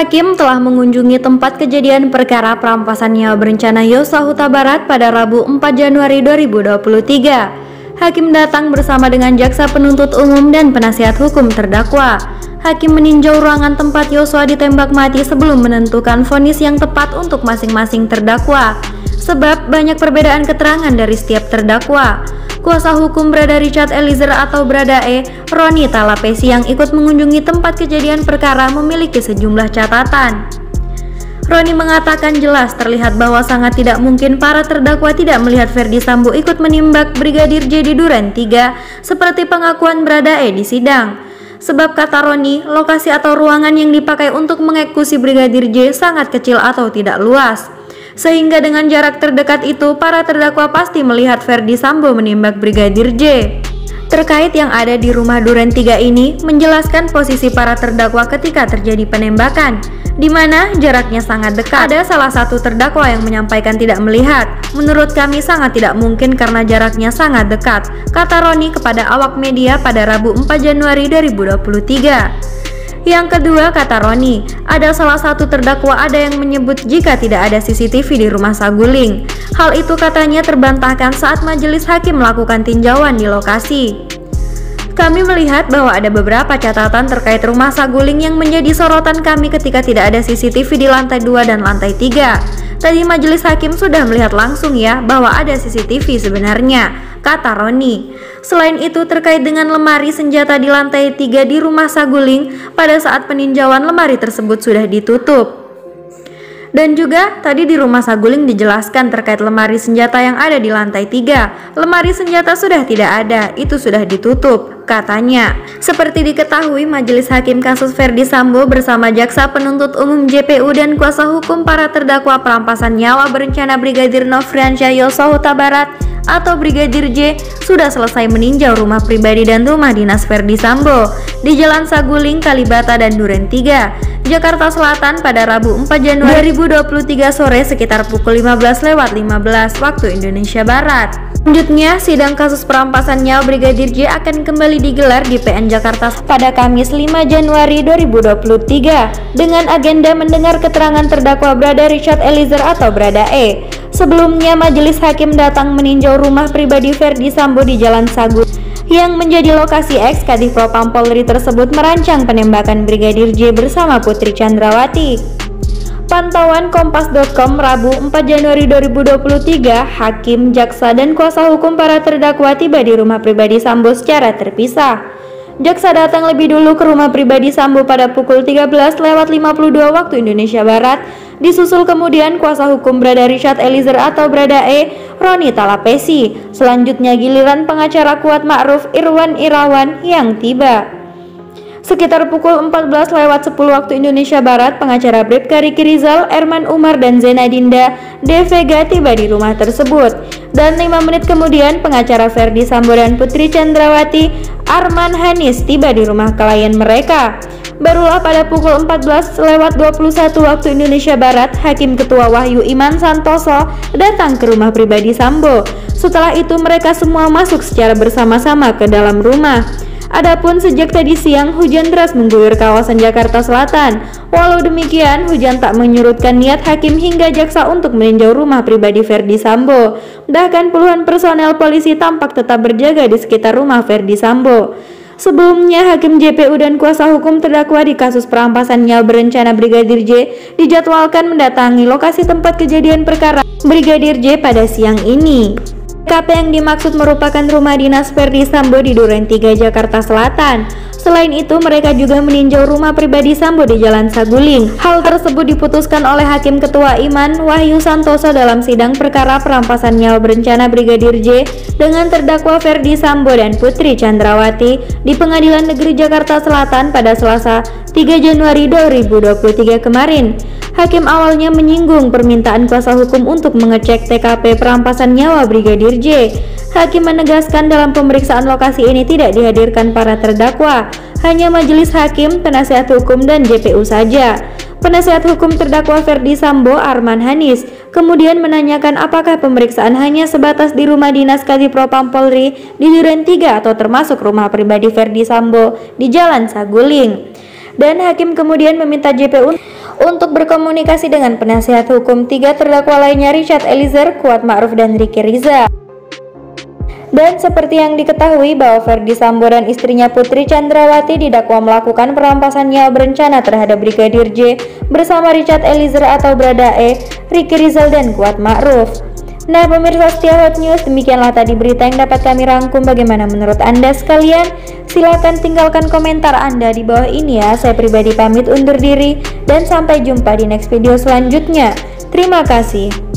Hakim telah mengunjungi tempat kejadian perkara perampasan nyawa berencana Yosua Huta Barat pada Rabu 4 Januari 2023. Hakim datang bersama dengan jaksa penuntut umum dan penasihat hukum terdakwa. Hakim meninjau ruangan tempat Yosua ditembak mati sebelum menentukan vonis yang tepat untuk masing-masing terdakwa. Sebab banyak perbedaan keterangan dari setiap terdakwa. Kuasa hukum Brada Richard Eliezer atau Brada E, Roni Talapesi yang ikut mengunjungi tempat kejadian perkara memiliki sejumlah catatan. Roni mengatakan jelas terlihat bahwa sangat tidak mungkin para terdakwa tidak melihat Ferdi Sambo ikut menimbak Brigadir J di Duren 3 seperti pengakuan Brada E di sidang. Sebab kata Roni, lokasi atau ruangan yang dipakai untuk mengeksekusi Brigadir J sangat kecil atau tidak luas. Sehingga dengan jarak terdekat itu, para terdakwa pasti melihat Ferdi Sambo menembak Brigadir J. Terkait yang ada di rumah Duren 3 ini, menjelaskan posisi para terdakwa ketika terjadi penembakan, di mana jaraknya sangat dekat. Ada salah satu terdakwa yang menyampaikan tidak melihat. Menurut kami sangat tidak mungkin karena jaraknya sangat dekat, kata Roni kepada awak media pada Rabu 4 Januari 2023. Yang kedua, kata Roni, ada salah satu terdakwa ada yang menyebut jika tidak ada CCTV di rumah Saguling. Hal itu katanya terbantahkan saat majelis hakim melakukan tinjauan di lokasi. Kami melihat bahwa ada beberapa catatan terkait rumah Saguling yang menjadi sorotan kami ketika tidak ada CCTV di lantai 2 dan lantai 3. Tadi majelis hakim sudah melihat langsung ya bahwa ada CCTV sebenarnya, kata Roni. Selain itu terkait dengan lemari senjata di lantai 3 di rumah Saguling, pada saat peninjauan lemari tersebut sudah ditutup. Dan juga tadi di rumah Saguling dijelaskan terkait lemari senjata yang ada di lantai 3. Lemari senjata sudah tidak ada, itu sudah ditutup, katanya. Seperti diketahui, majelis hakim kasus Ferdi Sambo bersama jaksa penuntut umum JPU dan kuasa hukum para terdakwa perampasan nyawa berencana Brigadir Nofriansyah Yosua Huta Barat atau Brigadir J sudah selesai meninjau rumah pribadi dan rumah dinas Ferdi Sambo di Jalan Saguling, Kalibata, dan Duren 3, Jakarta Selatan pada Rabu 4 Januari 2023 sore sekitar pukul 15:15 waktu Indonesia Barat. Selanjutnya, sidang kasus perampasan nyawa Brigadir J akan kembali digelar di PN Jakarta pada Kamis 5 Januari 2023 dengan agenda mendengar keterangan terdakwa Brada Richard Eliezer atau Brada E. Sebelumnya, majelis hakim datang meninjau rumah pribadi Ferdi Sambo di Jalan Saguling yang menjadi lokasi eks Kadif Propam Polri tersebut merancang penembakan Brigadir J bersama Putri Chandrawati. Pantauan Kompas.com Rabu 4 Januari 2023, hakim, jaksa, dan kuasa hukum para terdakwa tiba di rumah pribadi Sambo secara terpisah. Jaksa datang lebih dulu ke rumah pribadi Sambo pada pukul 13:52 waktu Indonesia Barat, disusul kemudian kuasa hukum Brada Richard Eliezer atau Brada E, Roni Talapesi. Selanjutnya giliran pengacara Kuat Ma'ruf Irwan Irawan yang tiba. Sekitar pukul 14:10 waktu Indonesia Barat, pengacara Bribka Riki Rizal, Erman Umar, dan Zena Dinda De Vega tiba di rumah tersebut. Dan 5 menit kemudian, pengacara Ferdi Sambo dan Putri Chandrawati, Arman Hanis, tiba di rumah klien mereka. Barulah pada pukul 14:21 waktu Indonesia Barat, Hakim Ketua Wahyu Iman Santoso datang ke rumah pribadi Sambo. Setelah itu mereka semua masuk secara bersama-sama ke dalam rumah. Adapun sejak tadi siang, hujan deras mengguyur kawasan Jakarta Selatan. Walau demikian, hujan tak menyurutkan niat hakim hingga jaksa untuk meninjau rumah pribadi Ferdi Sambo. Bahkan puluhan personel polisi tampak tetap berjaga di sekitar rumah Ferdi Sambo. Sebelumnya, hakim JPU dan kuasa hukum terdakwa di kasus perampasan nyawa berencana Brigadir J dijadwalkan mendatangi lokasi tempat kejadian perkara Brigadir J pada siang ini. TKP yang dimaksud merupakan rumah dinas Ferdi Sambo di Duren 3, Jakarta Selatan. Selain itu, mereka juga meninjau rumah pribadi Sambo di Jalan Saguling. Hal tersebut diputuskan oleh Hakim Ketua Iman Wahyu Santoso dalam sidang perkara perampasan nyawa berencana Brigadir J dengan terdakwa Ferdi Sambo dan Putri Chandrawati di Pengadilan Negeri Jakarta Selatan pada Selasa 3 Januari 2023 kemarin. Hakim awalnya menyinggung permintaan kuasa hukum untuk mengecek TKP perampasan nyawa Brigadir J. Hakim menegaskan dalam pemeriksaan lokasi ini tidak dihadirkan para terdakwa, hanya majelis hakim, penasihat hukum, dan JPU saja. Penasihat hukum terdakwa Ferdi Sambo, Arman Hanis, kemudian menanyakan apakah pemeriksaan hanya sebatas di rumah dinas Kadif Propam Polri di Duren 3 atau termasuk rumah pribadi Ferdi Sambo di Jalan Saguling. Dan hakim kemudian meminta JPU untuk berkomunikasi dengan penasihat hukum 3 terdakwa lainnya Richard Eliezer, Kuat Ma'ruf, dan Ricky Rizal. Dan seperti yang diketahui bahwa Ferdy Sambo dan istrinya Putri Chandrawati didakwa melakukan perampasan nyawa berencana terhadap Brigadir J bersama Richard Eliezer atau Baradae, Ricky Rizal, dan Kuat Ma'ruf. Nah pemirsa setia Hot News, demikianlah tadi berita yang dapat kami rangkum. Bagaimana menurut Anda sekalian? Silahkan tinggalkan komentar Anda di bawah ini ya. Saya pribadi pamit undur diri dan sampai jumpa di next video selanjutnya. Terima kasih.